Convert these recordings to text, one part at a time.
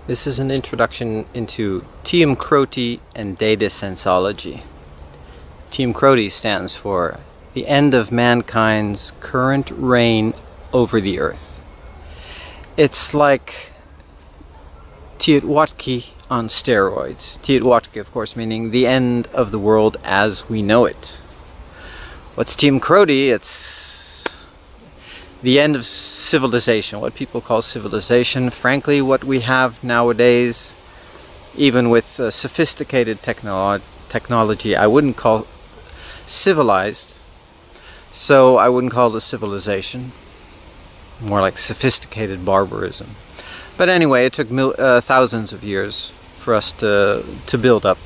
This is an introduction into TEOMCROTE and Datasensology. TEOMCROTE stands for the end of mankind's current reign over the earth. It's like TEOTWAWKI on steroids. TEOTWAWKI, of course, meaning the end of the world as we know it. What's TEOMCROTE? It's the end of civilization, what people call civilization. Frankly, what we have nowadays, even with sophisticated technology, I wouldn't call civilized. So I wouldn't call it a civilization. More like sophisticated barbarism. But anyway, it took thousands of years for us to build up.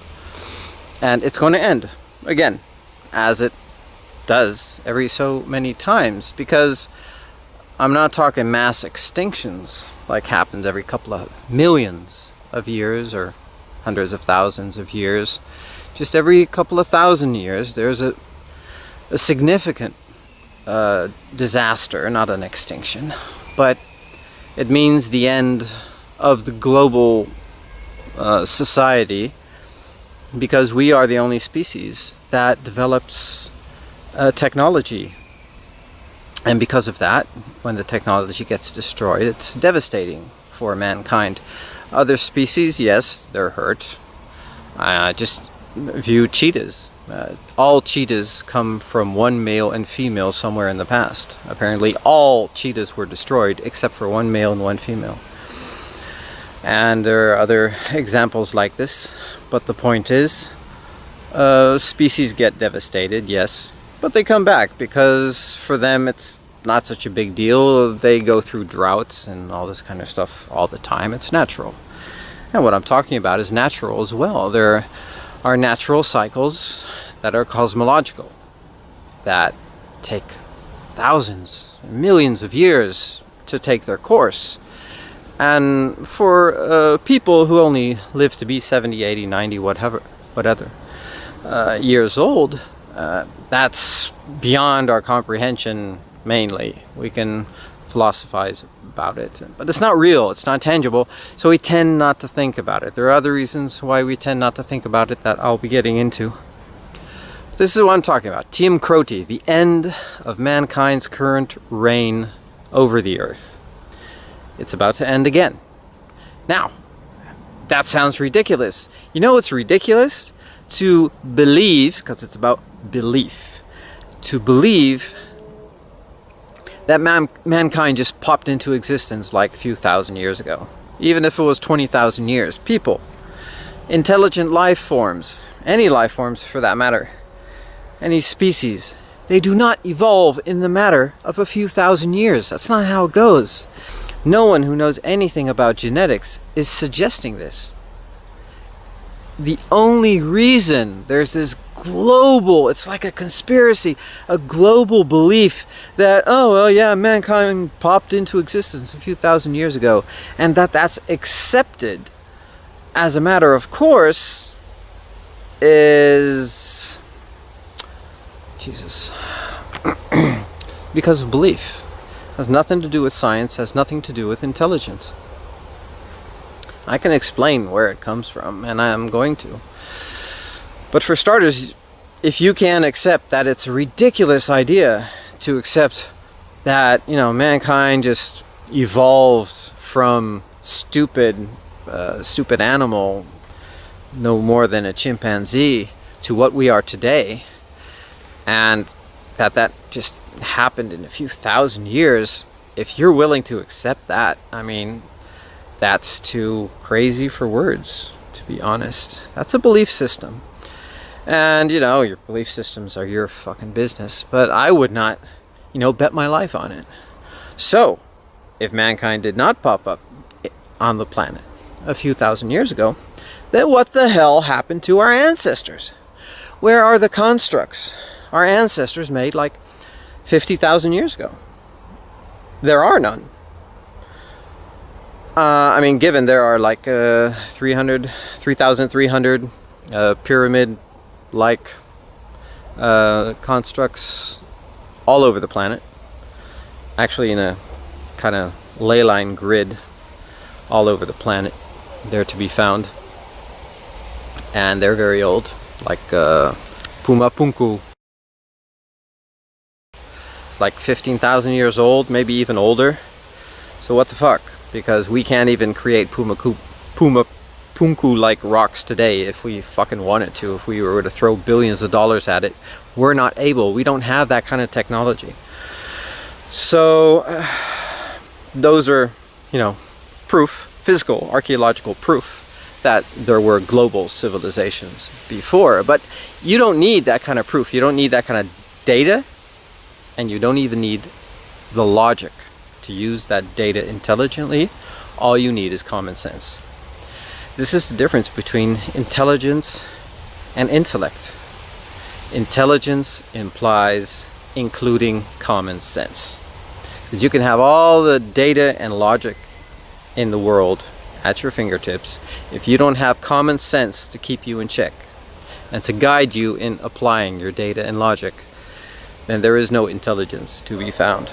And it's going to end, again, as it does every so many times, because I'm not talking mass extinctions like happens every couple of millions of years or hundreds of thousands of years. Just every couple of thousand years there's a significant disaster, not an extinction, but it means the end of the global society, because we are the only species that develops technology. And because of that, when the technology gets destroyed, it's devastating for mankind. Other species, yes, they're hurt. Just view cheetahs. All cheetahs come from one male and female somewhere in the past. Apparently all cheetahs were destroyed except for one male and one female. And there are other examples like this. But the point is, species get devastated, yes. But they come back because for them it's not such a big deal. They go through droughts and all this kind of stuff all the time. It's natural. And what I'm talking about is natural as well. There are natural cycles that are cosmological, that take thousands, millions of years to take their course. And for people who only live to be 70, 80, 90, whatever years old, that's beyond our comprehension. Mainly we can philosophize about it, but it's not real, it's not tangible, so we tend not to think about it. There are other reasons why we tend not to think about it that I'll be getting into. This is what I'm talking about. TEOMCROTE, the end of mankind's current reign over the earth. It's about to end again. Now, that sounds ridiculous. You know what's ridiculous? To believe, because it's about belief, to believe that mankind just popped into existence like a few thousand years ago. Even if it was 20,000 years. People, intelligent life forms, any life forms for that matter, any species, they do not evolve in the matter of a few thousand years. That's not how it goes. No one who knows anything about genetics is suggesting this. The only reason there's this global, it's like a conspiracy, a global belief that, oh, well, yeah, mankind popped into existence a few thousand years ago, and that's accepted as a matter of course, is Jesus. Because of belief. Has nothing to do with science, has nothing to do with intelligence. I can explain where it comes from, and I am going to. But for starters, if you can accept that it's a ridiculous idea to accept that, mankind just evolved from stupid animal, no more than a chimpanzee, to what we are today, and that just happened in a few thousand years, if you're willing to accept that, that's too crazy for words, to be honest. That's a belief system. And, your belief systems are your fucking business. But I would not, bet my life on it. So, if mankind did not pop up on the planet a few thousand years ago, then what the hell happened to our ancestors? Where are the constructs our ancestors made like 50,000 years ago? There are none. Given there are like 3,300 pyramid-like constructs all over the planet, actually in a kind of ley line grid all over the planet, They're to be found, and they're very old, like Pumapunku. It's like 15,000 years old, maybe even older. So what the fuck? Because we can't even create Pumapunku-like rocks today if we fucking wanted to. If we were to throw billions of dollars at it, we're not able. We don't have that kind of technology. So those are, you know, proof, physical, archaeological proof that there were global civilizations before. But you don't need that kind of proof. You don't need that kind of data, and you don't even need the logic to use that data intelligently. All you need is common sense. This is the difference between intelligence and intellect. Intelligence implies including common sense. Because you can have all the data and logic in the world at your fingertips. If you don't have common sense to keep you in check and to guide you in applying your data and logic, then there is no intelligence to be found.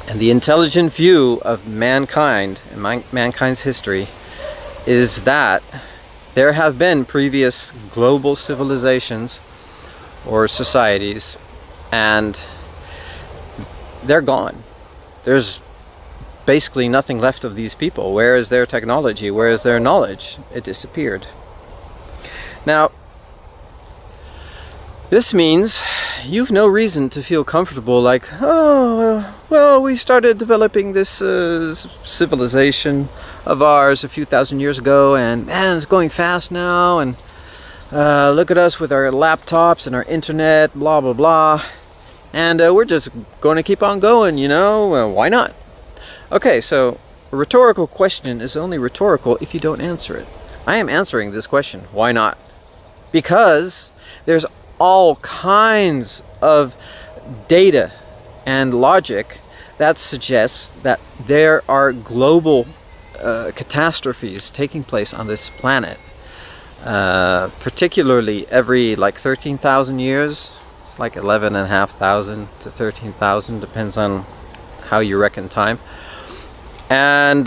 And the intelligent view of mankind and mankind's history is that there have been previous global civilizations or societies, and they're gone. There's basically nothing left of these people. Where is their technology? Where is their knowledge? It disappeared. Now, this means you've no reason to feel comfortable like, oh, well, we started developing this civilization of ours a few thousand years ago, and man, it's going fast now, and look at us with our laptops and our internet, blah, blah, blah. And we're just going to keep on going, you know, why not? Okay, so a rhetorical question is only rhetorical if you don't answer it. I am answering this question, why not? Because there's all kinds of data and logic that suggests that there are global catastrophes taking place on this planet. Particularly every like 13,000 years. It's like 11,500 to 13,000, depends on how you reckon time. And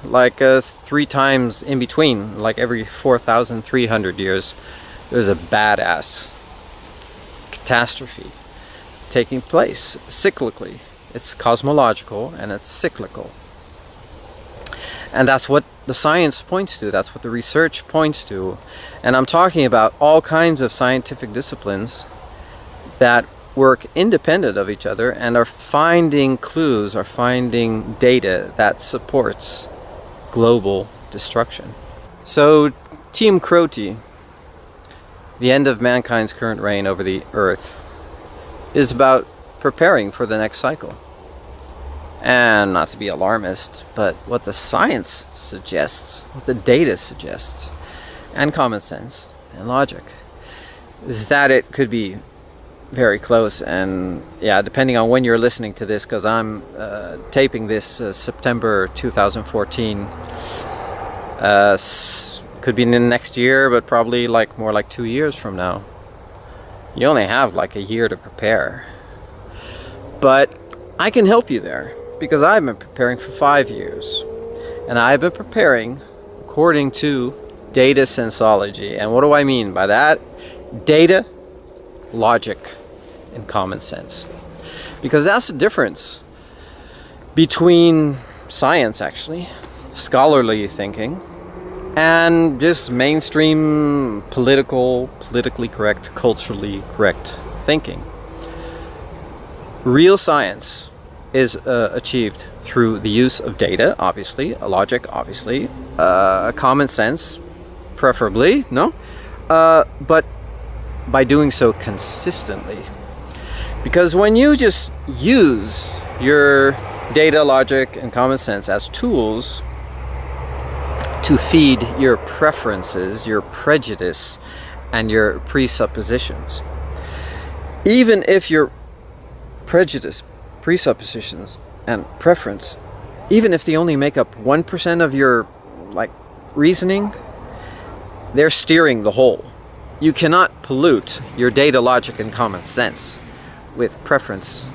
like 3 times in between, like every 4,300 years, there's a badass catastrophe taking place cyclically. It's cosmological and it's cyclical. And that's what the science points to. That's what the research points to. And I'm talking about all kinds of scientific disciplines that work independent of each other and are finding clues, are finding data that supports global destruction. So TEOMCROTE, the end of mankind's current reign over the earth, is about preparing for the next cycle. And not to be alarmist, but what the science suggests, what the data suggests, and common sense and logic, is that it could be very close. And yeah, depending on when you're listening to this, because I'm taping this September 2014, could be in the next year, but probably like more like 2 years from now. You only have like a year to prepare, but I can help you there because I've been preparing for 5 years, and I've been preparing according to Datasensology. And what do I mean by that? Data, logic, and common sense. Because that's the difference between science, actually, scholarly thinking, and just mainstream politically correct, culturally correct thinking. Real science is achieved through the use of data, obviously, logic, obviously, common sense, preferably, no? But by doing so consistently. Because when you just use your data, logic, and common sense as tools to feed your preferences, your prejudice, and your presuppositions, even if your prejudice, presuppositions, and preference, even if they only make up 1% of your reasoning, they're steering the whole. You cannot pollute your data, logic, and common sense with preference,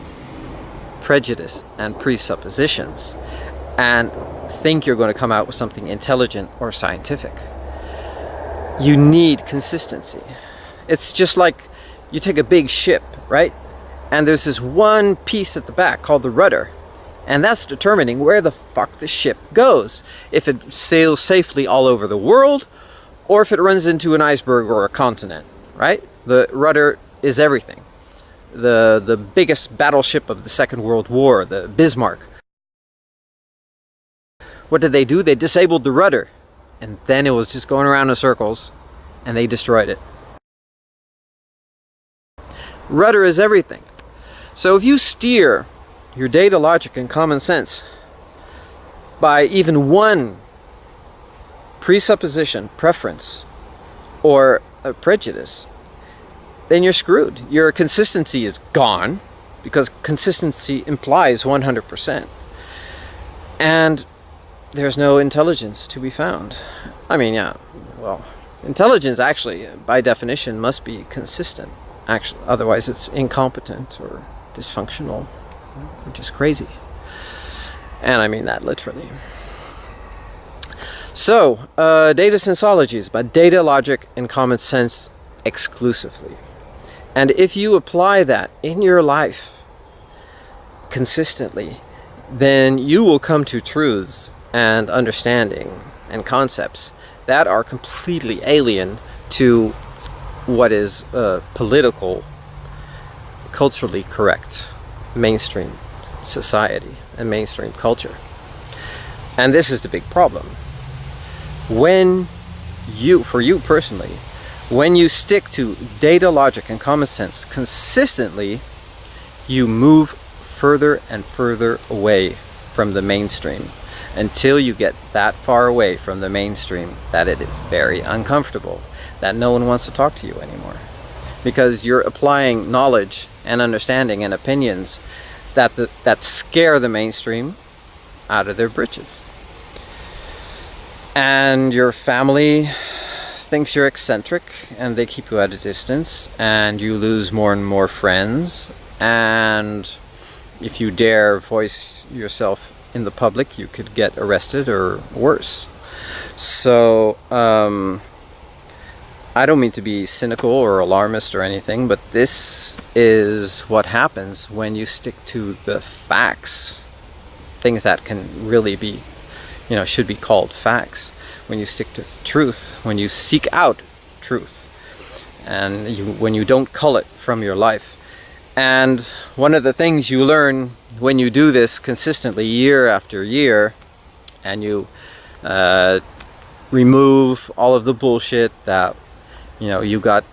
prejudice, and presuppositions, and think you're going to come out with something intelligent or scientific. You need consistency. It's just like you take a big ship, right? And there's this one piece at the back called the rudder. And that's determining where the fuck the ship goes. If it sails safely all over the world, or if it runs into an iceberg or a continent, right? The rudder is everything. The biggest battleship of the Second World War, the Bismarck. What did they do? They disabled the rudder. And then it was just going around in circles, and they destroyed it. Rudder is everything. So if you steer your data, logic, and common sense by even one presupposition, preference, or a prejudice, then you're screwed. Your consistency is gone, because consistency implies 100%. And there's no intelligence to be found. I mean, yeah, well, intelligence actually, by definition, must be consistent. Actually, otherwise it's incompetent or dysfunctional, or just crazy. And I mean that literally. So, datasensology is about data, logic, and common sense exclusively. And if you apply that in your life consistently, then you will come to truths and understanding and concepts that are completely alien to what is political, culturally correct mainstream society and mainstream culture. And this is the big problem. When you, for you personally, when you stick to data, logic, and common sense consistently, you move further and further away from the mainstream until you get that far away from the mainstream that it is very uncomfortable, that no one wants to talk to you anymore. Because you're applying knowledge and understanding and opinions that scare the mainstream out of their britches. And your family thinks you're eccentric and they keep you at a distance, and you lose more and more friends. And if you dare voice yourself in the public, you could get arrested or worse. So I don't mean to be cynical or alarmist or anything, but this is what happens when you stick to the facts, things that can really be, should be called facts. When you stick to truth, when you seek out truth, and when you don't cull it from your life. And one of the things you learn when you do this consistently year after year, and you remove all of the bullshit that you got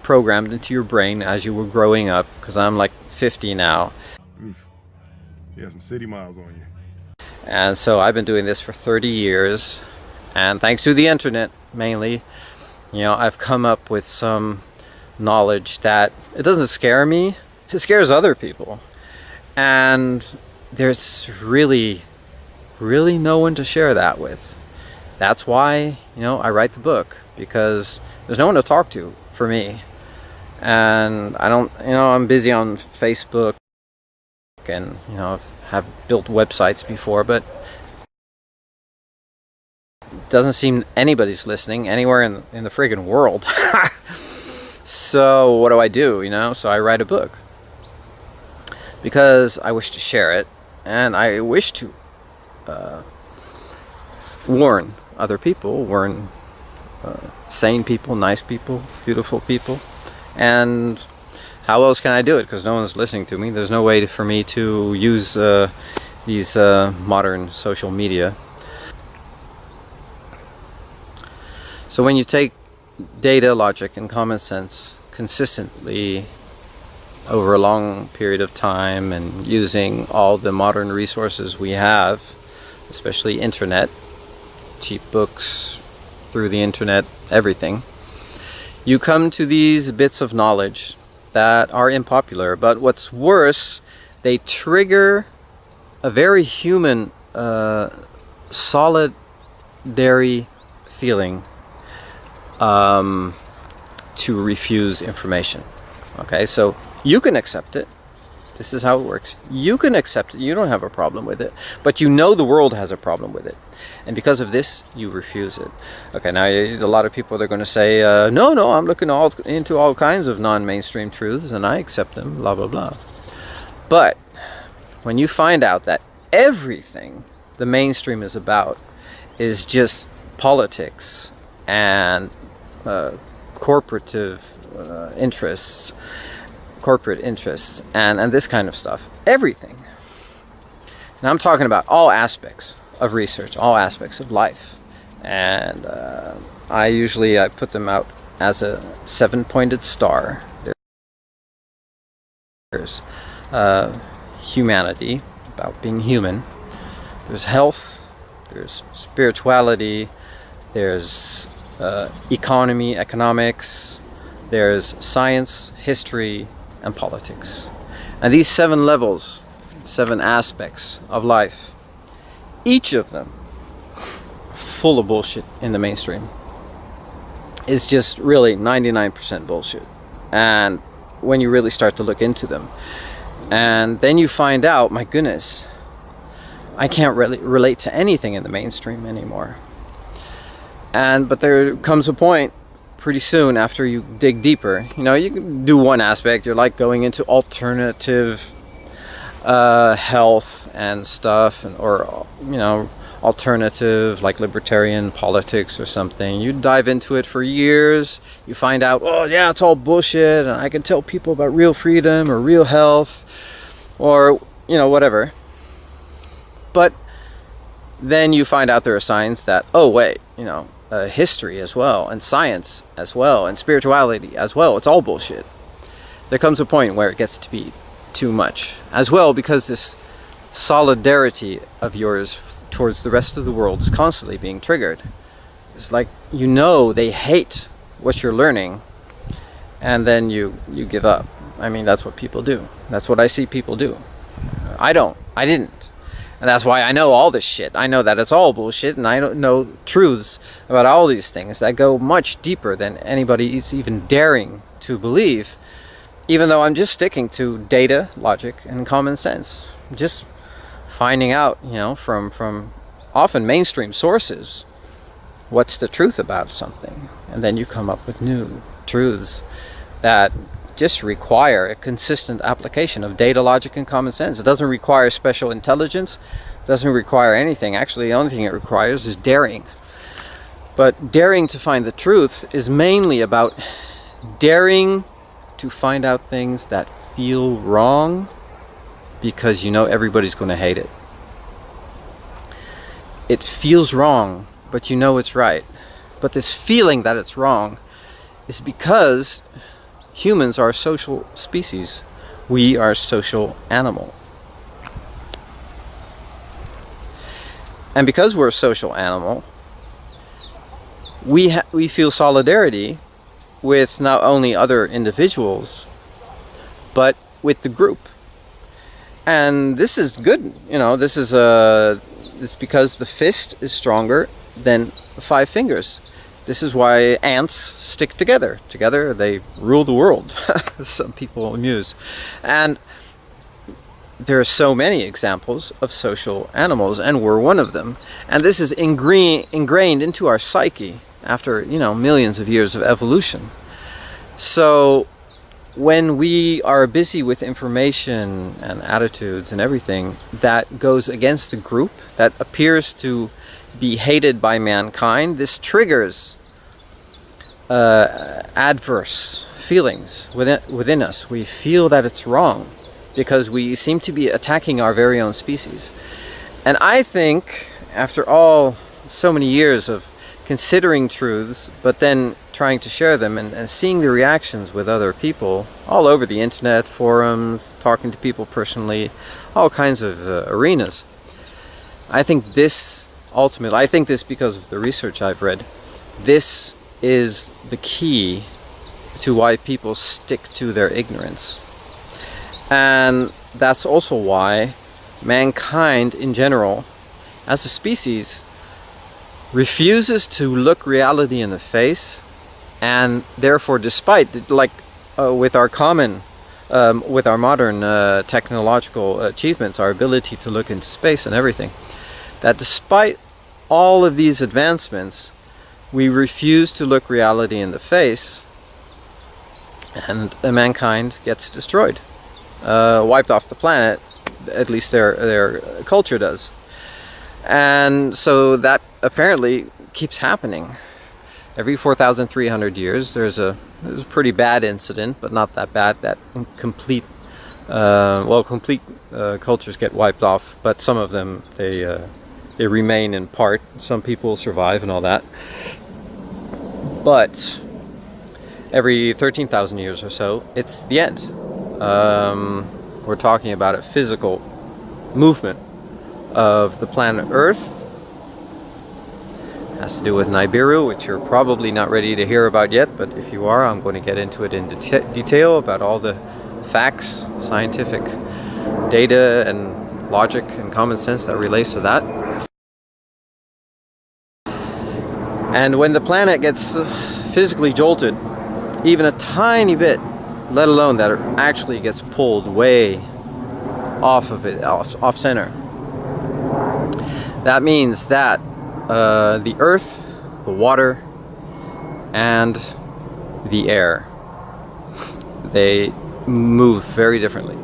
programmed into your brain as you were growing up, because I'm like 50 now. Oof. You got some city miles on you. And so I've been doing this for 30 years, and thanks to the internet mainly, I've come up with some knowledge that it doesn't scare me, it scares other people. And there's really no one to share that with. That's why, I write the book, because there's no one to talk to for me. And I don't, I'm busy on Facebook, and, have built websites before, but it doesn't seem anybody's listening anywhere in the friggin' world. So what do? So I write a book because I wish to share it, and I wish to warn other people, warn sane people, nice people, beautiful people. And how else can I do it? Because no one's listening to me. There's no way for me to use these modern social media. So when you take data, logic, and common sense consistently over a long period of time, and using all the modern resources we have, especially internet, cheap books through the internet, everything, you come to these bits of knowledge that are unpopular. But what's worse, they trigger a very human, solidary feeling to refuse information. Okay, so you can accept it, This is how it works. You can accept it. You don't have a problem with it. But you know the world has a problem with it. And because of this, you refuse it. Okay, now a lot of people, they're going to say, no, I'm looking into all kinds of non-mainstream truths and I accept them, blah, blah, blah. But when you find out that everything the mainstream is about is just politics and corporate interests and this kind of stuff, everything. And I'm talking about all aspects of research, all aspects of life. And I put them out as a 7-pointed star. There's humanity, about being human. There's health, there's spirituality, there's economy, economics, there's science, history, and politics. And these 7 levels, 7 aspects of life, each of them full of bullshit in the mainstream, is just really 99% bullshit. And when you really start to look into them, and then you find out, my goodness, I can't really relate to anything in the mainstream anymore. But there comes a point pretty soon after you dig deeper. You know, you can do one aspect. You're like going into alternative health and stuff, or alternative, like libertarian politics or something. You dive into it for years. You find out, oh yeah, it's all bullshit, and I can tell people about real freedom or real health, or whatever. But then you find out there are signs that, oh wait, history as well, and science as well, and spirituality as well, it's all bullshit. There comes a point where it gets to be too much as well, because this solidarity of yours towards the rest of the world is constantly being triggered. It's like, they hate what you're learning, and then you give up. I mean, that's what people do. That's what I see people do. I didn't. And that's why I know all this shit. I know that it's all bullshit, and I don't know truths about all these things that go much deeper than anybody is even daring to believe, even though I'm just sticking to data, logic, and common sense. Just finding out, from often mainstream sources, what's the truth about something. And then you come up with new truths that just require a consistent application of data, logic, and common sense. It doesn't require special intelligence. It doesn't require anything. Actually, the only thing it requires is daring. But daring to find the truth is mainly about daring to find out things that feel wrong, because everybody's going to hate it. It feels wrong, but it's right. But this feeling that it's wrong is because humans are a social species. We are a social animal. And because we're a social animal, we feel solidarity with not only other individuals, but with the group. And this is good. This is because the fist is stronger than 5 fingers. This is why ants stick together. Together they rule the world. Some people muse. And there are so many examples of social animals, and we're one of them. And this is ingrained into our psyche after, millions of years of evolution. So when we are busy with information and attitudes and everything that goes against the group, that appears to be hated by mankind, this triggers adverse feelings within us. We feel that it's wrong because we seem to be attacking our very own species. And I think, after all, so many years of considering truths, but then trying to share them and seeing the reactions with other people all over the internet, forums, talking to people personally, all kinds of arenas, I think this because of the research I've read, this is the key to why people stick to their ignorance. And that's also why mankind in general, as a species, refuses to look reality in the face, and therefore, despite, with our common with our modern technological achievements, our ability to look into space and everything, that despite all of these advancements, we refuse to look reality in the face, and mankind gets destroyed, wiped off the planet. At least their culture does. And so that apparently keeps happening. Every 4,300 years there's a pretty bad incident, but not that bad, that complete cultures get wiped off, but some of them they remain in part. Some people survive and all that. But every 13,000 years or so, it's the end. We're talking about a physical movement of the planet Earth. It has to do with Nibiru, which you're probably not ready to hear about yet, but if you are, I'm going to get into it in detail about all the facts, scientific data and logic and common sense that relates to that. And when the planet gets physically jolted, even a tiny bit, let alone that it actually gets pulled way off of it, off center, that means that the earth, the water, and the air, they move very differently.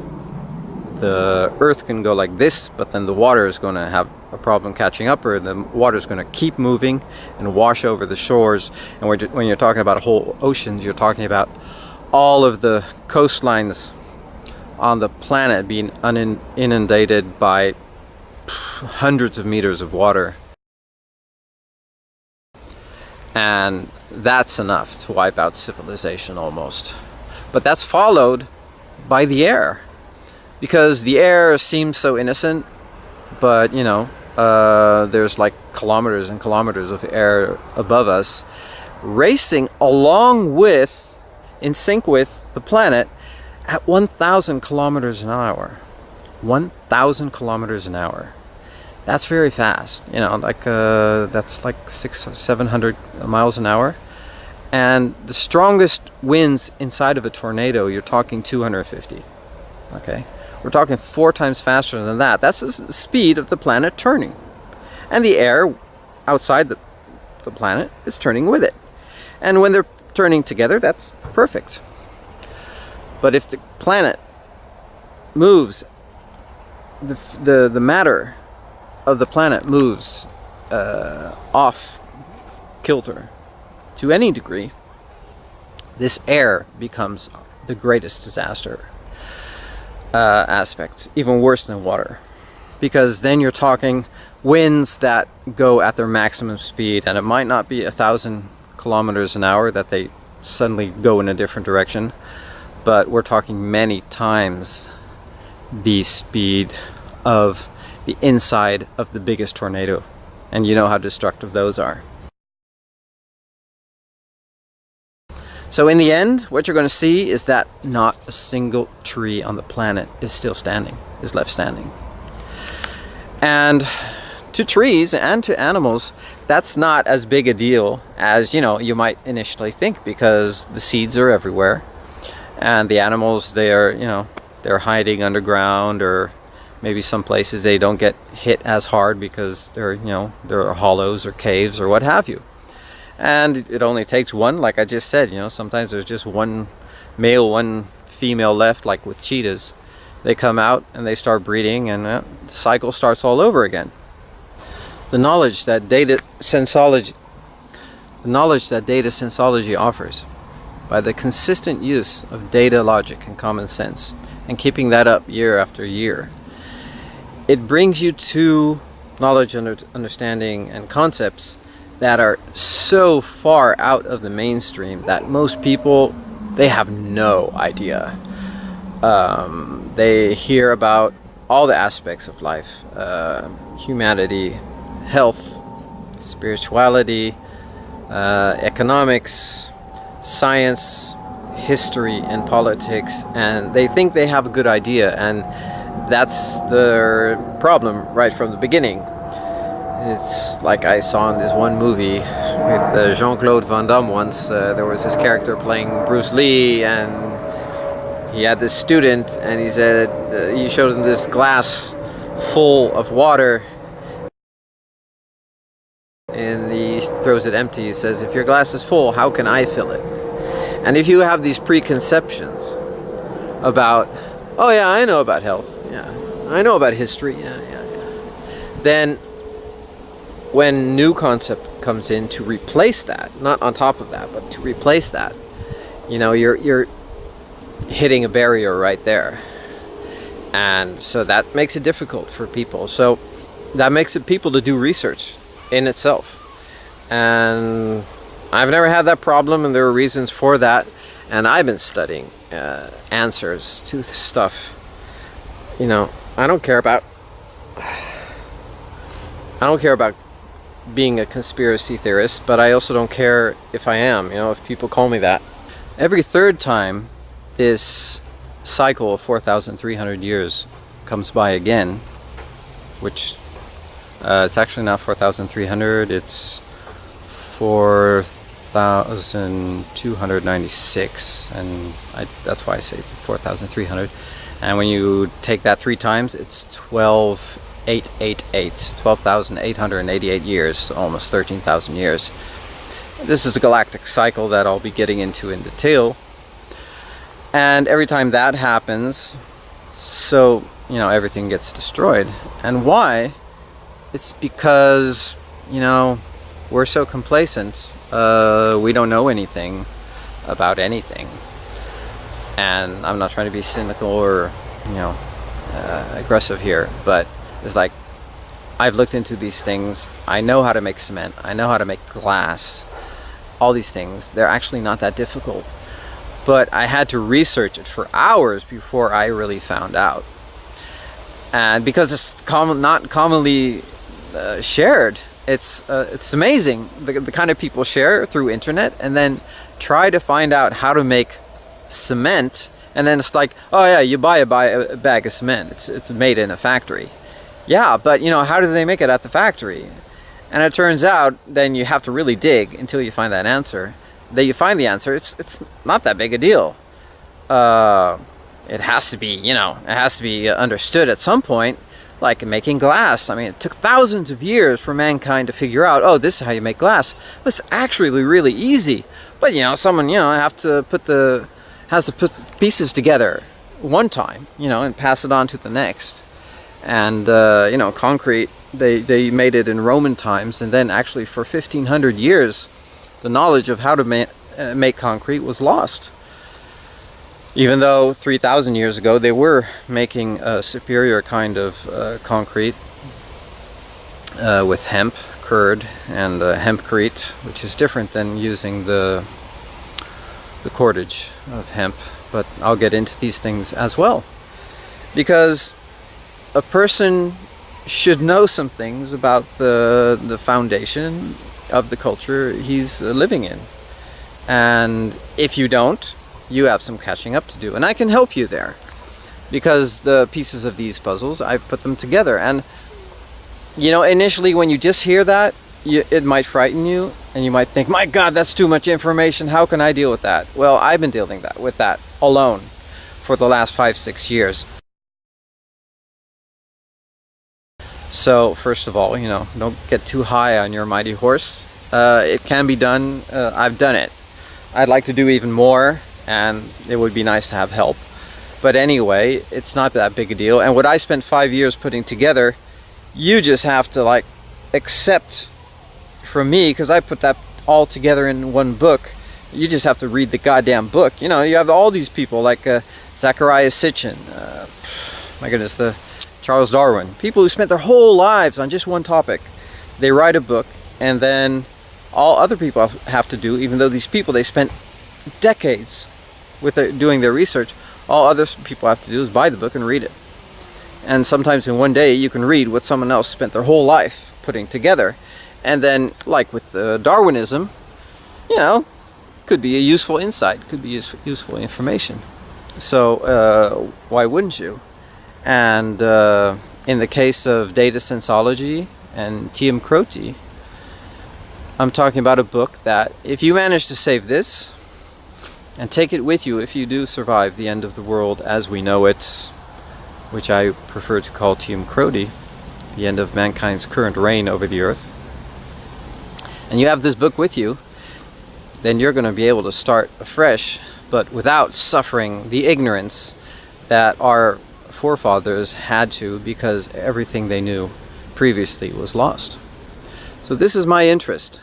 The earth can go like this, but then the water is going to have a problem catching up, or the water is going to keep moving and wash over the shores. And when you're talking about whole oceans, you're talking about all of the coastlines on the planet being inundated by hundreds of meters of water. And that's enough to wipe out civilization almost. But that's followed by the air. Because the air seems so innocent, but you know, there's like kilometers and kilometers of air above us, racing along with, in sync with the planet at 1,000 kilometers an hour. 1,000 kilometers an hour. That's very fast. You know, like that's like 600-700 miles an hour. And the strongest winds inside of a tornado, you're talking 250. Okay, we're talking 4 times faster than that. That's the speed of the planet turning, and the air outside the planet is turning with it. And when they're turning together, that's perfect. But if the planet moves, the matter of the planet moves off kilter to any degree, this air becomes the greatest disaster aspect, even worse than water, because then you're talking winds that go at their maximum speed, and it might not be 1,000 kilometers an hour that they suddenly go in a different direction, but we're talking many times the speed of the inside of the biggest tornado, and you know how destructive those are. So in the end, what you're going to see is that not a single tree on the planet is still standing, is left standing. And to trees and to animals, that's not as big a deal as, you know, you might initially think, because the seeds are everywhere, and the animals, they're hiding underground, or maybe some places they don't get hit as hard because there are hollows or caves or what have you. And it only takes one, like I just said, sometimes there's just one male, one female left, like with cheetahs. They come out and they start breeding, and the cycle starts all over again. The knowledge that datasensology offers, by the consistent use of data, logic, and common sense, and keeping that up year after year, it brings you to knowledge, understanding, and concepts that are so far out of the mainstream that most people, they have no idea. They hear about all the aspects of life, humanity, health, spirituality, economics, science, history, and politics, and they think they have a good idea, and that's the problem right from the beginning. It's like I saw in this one movie with Jean-Claude Van Damme once. There was this character playing Bruce Lee, and he had this student, and he said he showed him this glass full of water, and he throws it empty. He says, if your glass is full, how can I fill it? And if you have these preconceptions about, oh yeah, I know about health, yeah, I know about history, yeah, then when new concept comes in to replace that, not on top of that, but to replace that, you know, you're hitting a barrier right there. And so that makes it difficult for people. So that makes it people to do research in itself. And I've never had that problem, and there are reasons for that. And I've been studying answers to stuff. You know, I don't care about being a conspiracy theorist, but I also don't care if I am, you know, if people call me that. Every third time this cycle of 4,300 years comes by again, which it's actually not 4,300, it's 4,296, and that's why I say 4,300. And when you take that 3 times, it's 12,888 years, so almost 13,000 years. This is a galactic cycle that I'll be getting into in detail. And every time that happens, so, you know, everything gets destroyed. And why? It's because, you know, we're so complacent. We don't know anything about anything. And I'm not trying to be cynical or, you know, aggressive here, but it's like, I've looked into these things. I know how to make cement. I know how to make glass. All these things, they're actually not that difficult. But I had to research it for hours before I really found out. And because it's not commonly shared, it's amazing the kind of people share through internet and then try to find out how to make cement, and then it's like, oh yeah, you buy a bag of cement, it's made in a factory. Yeah, but you know, how do they make it at the factory? And it turns out then you have to really dig until you find that answer. Then you find the answer, it's not that big a deal. It has to be, you know, it has to be understood at some point, like making glass. I mean, it took thousands of years for mankind to figure out, oh, this is how you make glass. But it's actually really easy. But, you know, someone, you know, has to put the pieces together one time, you know, and pass it on to the next. And, you know, concrete, they made it in Roman times, and then actually for 1,500 years, the knowledge of how to make concrete was lost. Even though 3,000 years ago they were making a superior kind of concrete with hemp, curd, and hempcrete, which is different than using the cordage of hemp. But I'll get into these things as well, because a person should know some things about the foundation of the culture he's living in. And if you don't, you have some catching up to do, and I can help you there, because the pieces of these puzzles, I've put them together. And you know, initially when you just hear that, it might frighten you, and you might think, my God, that's too much information, how can I deal with that? Well, I've been dealing with that alone for the last 5-6 years. So first of all, you know, don't get too high on your mighty horse. It can be done. I've done it. I'd like to do even more, and it would be nice to have help. But anyway, it's not that big a deal. And what I spent 5 years putting together, you just have to like accept from me, because I put that all together in one book. You just have to read the goddamn book. You know, you have all these people like Zecharia Sitchin, my goodness, Charles Darwin, people who spent their whole lives on just one topic. They write a book, and then all other people have to do, even though these people, they spent decades with doing their research, all other people have to do is buy the book and read it. And sometimes in one day you can read what someone else spent their whole life putting together. And then, like with Darwinism, you know, could be a useful insight, could be useful information. So why wouldn't you? And in the case of Datasensology and TEOMCROTE, I'm talking about a book that if you manage to save this, and take it with you if you do survive the end of the world as we know it, which I prefer to call TEOMCROTE, the end of mankind's current reign over the earth. And you have this book with you, then you're going to be able to start afresh, but without suffering the ignorance that our forefathers had to, because everything they knew previously was lost. So this is my interest.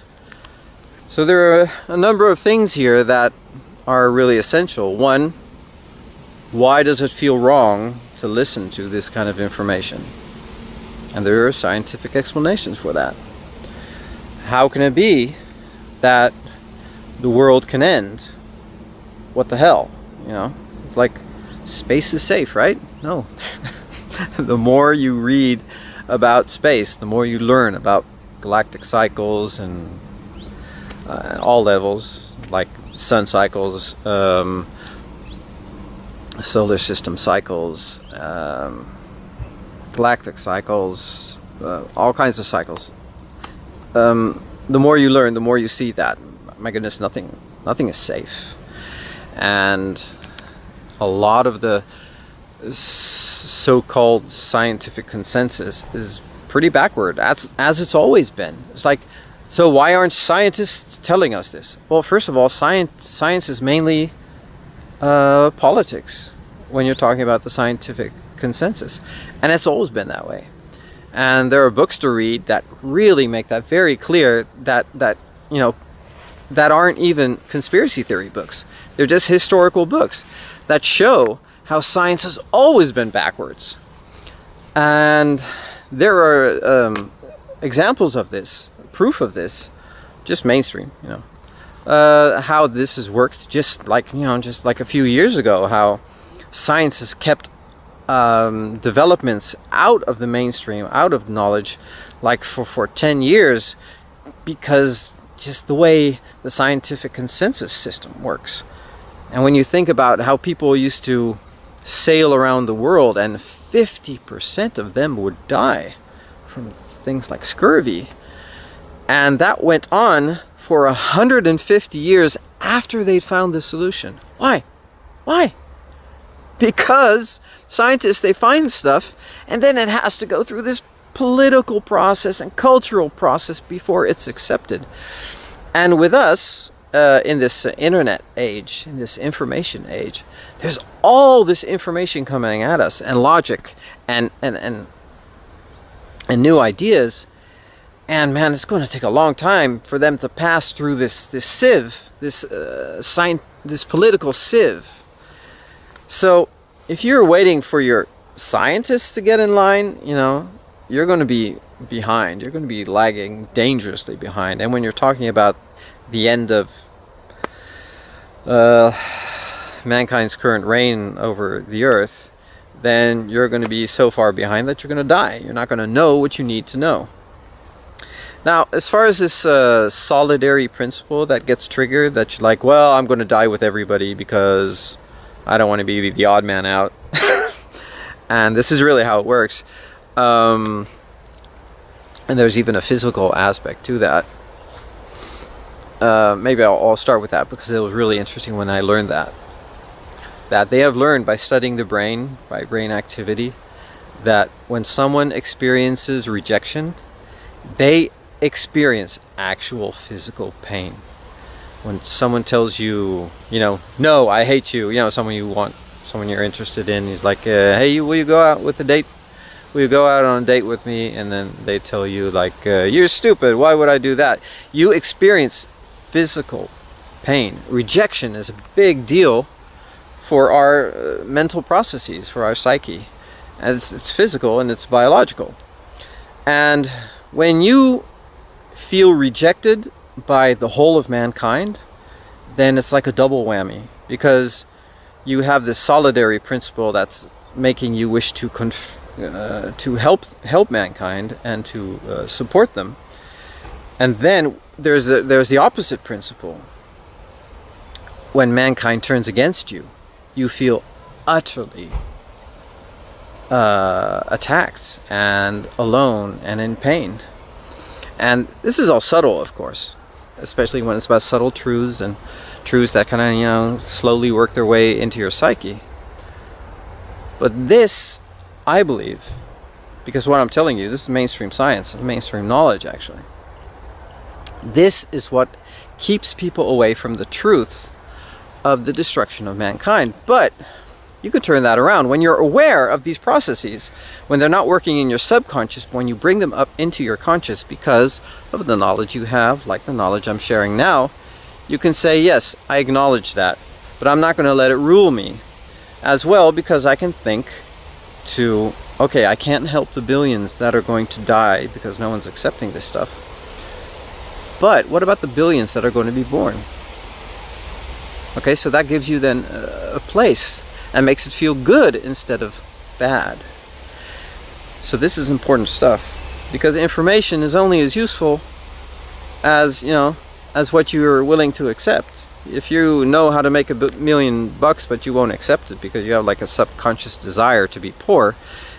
So there are a number of things here that are really essential. One, why does it feel wrong to listen to this kind of information? And there are scientific explanations for that. How can it be that the world can end? What the hell? You know, it's like space is safe, right? No. The more you read about space, the more you learn about galactic cycles and all levels, like sun cycles, solar system cycles, galactic cycles, all kinds of cycles. The more you learn, the more you see that, my goodness, nothing is safe. And a lot of the so-called scientific consensus is pretty backward, as it's always been. It's like, so why aren't scientists telling us this? Well, first of all, science is mainly politics when you're talking about the scientific consensus, and it's always been that way. And there are books to read that really make that very clear, that you know, that aren't even conspiracy theory books. They're just historical books that show how science has always been backwards. And there are examples of this, proof of this, just mainstream, you know, how this has worked just like a few years ago, how science has kept developments out of the mainstream, out of knowledge, like for 10 years, because just the way the scientific consensus system works. And when you think about how people used to sail around the world, and 50% of them would die from things like scurvy, and that went on for 150 years after they'd found the solution. Why? Because scientists, they find stuff, and then it has to go through this political process and cultural process before it's accepted. And with us, in this internet age, in this information age, there's all this information coming at us, and logic, and new ideas. And man, it's going to take a long time for them to pass through this sieve, this political sieve. So if you're waiting for your scientists to get in line, you know, you're going to be behind. You're going to be lagging dangerously behind. And when you're talking about the end of mankind's current reign over the earth, then you're going to be so far behind that you're going to die. You're not going to know what you need to know. Now, as far as this solidarity principle that gets triggered, that you're like, well, I'm going to die with everybody because I don't want to be the odd man out. And this is really how it works. And there's even a physical aspect to that. Maybe I'll start with that, because it was really interesting when I learned that they have learned by studying the brain, by brain activity, that when someone experiences rejection, they experience actual physical pain. When someone tells you, you know, no, I hate you, you know, someone you want, someone you're interested in, he's like, hey, will you go out with a date? Will you go out on a date with me? And then they tell you, like, you're stupid, why would I do that? You experience physical pain. Rejection is a big deal for our mental processes, for our psyche. As it's physical and it's biological. And when you feel rejected by the whole of mankind, then it's like a double whammy, because you have this solidarity principle that's making you wish to help mankind and to support them. And then there's the opposite principle. When mankind turns against you, you feel utterly attacked and alone and in pain. And this is all subtle, of course, especially when it's about subtle truths and truths that kind of, you know, slowly work their way into your psyche. But this, I believe, because what I'm telling you, this is mainstream science, mainstream knowledge actually. This is what keeps people away from the truth of the destruction of mankind. But you can turn that around. When you're aware of these processes, when they're not working in your subconscious, when you bring them up into your conscious because of the knowledge you have, like the knowledge I'm sharing now, you can say, yes, I acknowledge that, but I'm not going to let it rule me. As well, because I can think to, okay, I can't help the billions that are going to die because no one's accepting this stuff. But what about the billions that are going to be born? Okay, so that gives you then a place and makes it feel good instead of bad. So this is important stuff, because information is only as useful as, you know, as what you're willing to accept. If you know how to make $1 million but you won't accept it because you have like a subconscious desire to be poor,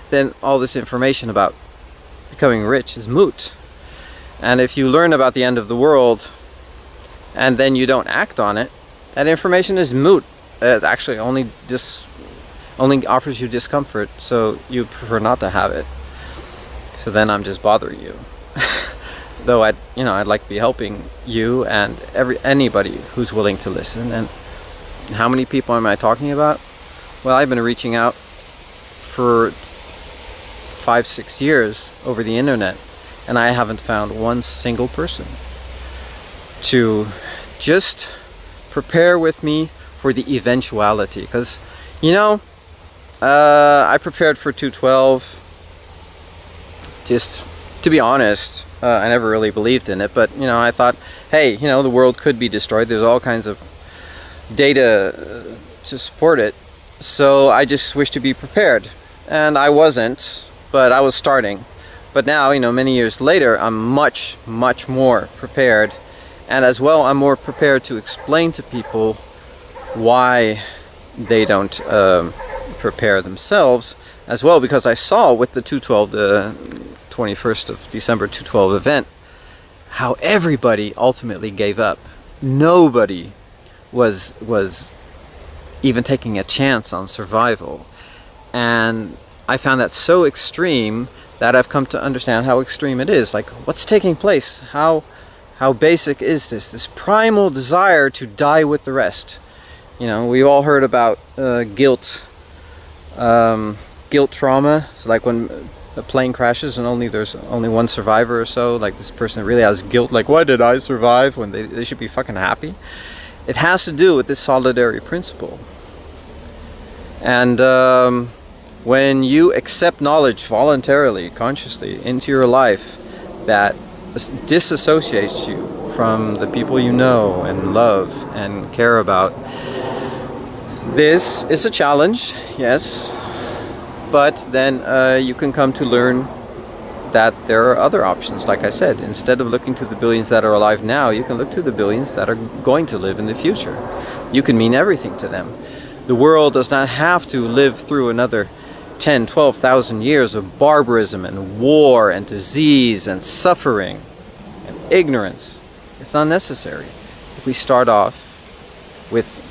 then all this information about becoming rich is moot. And if you learn about the end of the world and then you don't act on it, that information is moot. It actually only offers you discomfort, so you prefer not to have it. So then I'm just bothering you. Though I'd like to be helping you and anybody who's willing to listen. And how many people am I talking about? Well, I've been reaching out for 5-6 years over the internet, and I haven't found one single person to just prepare with me for the eventuality. Because, you know, I prepared for 212. Just to be honest, I never really believed in it, but, you know, I thought, hey, you know, the world could be destroyed. There's all kinds of data to support it. So I just wished to be prepared. And I wasn't, but I was starting. But now, you know, many years later, I'm much, much more prepared. And as well, I'm more prepared to explain to people why they don't prepare themselves as well, because I saw with the 212, the 21st of December 212 event, how everybody ultimately gave up. Nobody was even taking a chance on survival. And I found that so extreme that I've come to understand how extreme it is. Like, what's taking place? How basic is this primal desire to die with the rest? You know, we've all heard about guilt trauma. It's like when a plane crashes and there's only one survivor or so, like this person really has guilt, like, why did I survive, when they should be fucking happy. It has to do with this solidarity principle. And when you accept knowledge voluntarily, consciously into your life that disassociates you from the people you know and love and care about, this is a challenge, yes. But then you can come to learn that there are other options. Like I said, instead of looking to the billions that are alive now, you can look to the billions that are going to live in the future. You can mean everything to them. The world does not have to live through another 10, 12,000 years of barbarism and war and disease and suffering and ignorance. It's not necessary. If we start off with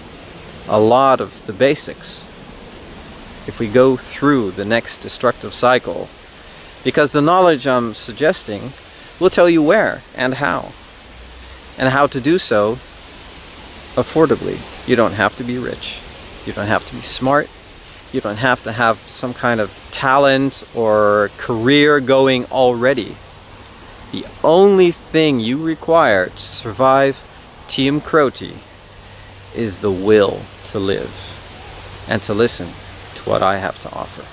a lot of the basics, if we go through the next destructive cycle, because the knowledge I'm suggesting will tell you where and how to do so affordably. You don't have to be rich. You don't have to be smart. You don't have to have some kind of talent or career going already. The only thing you require to survive TEOMCROTE is the will to live and to listen to what I have to offer.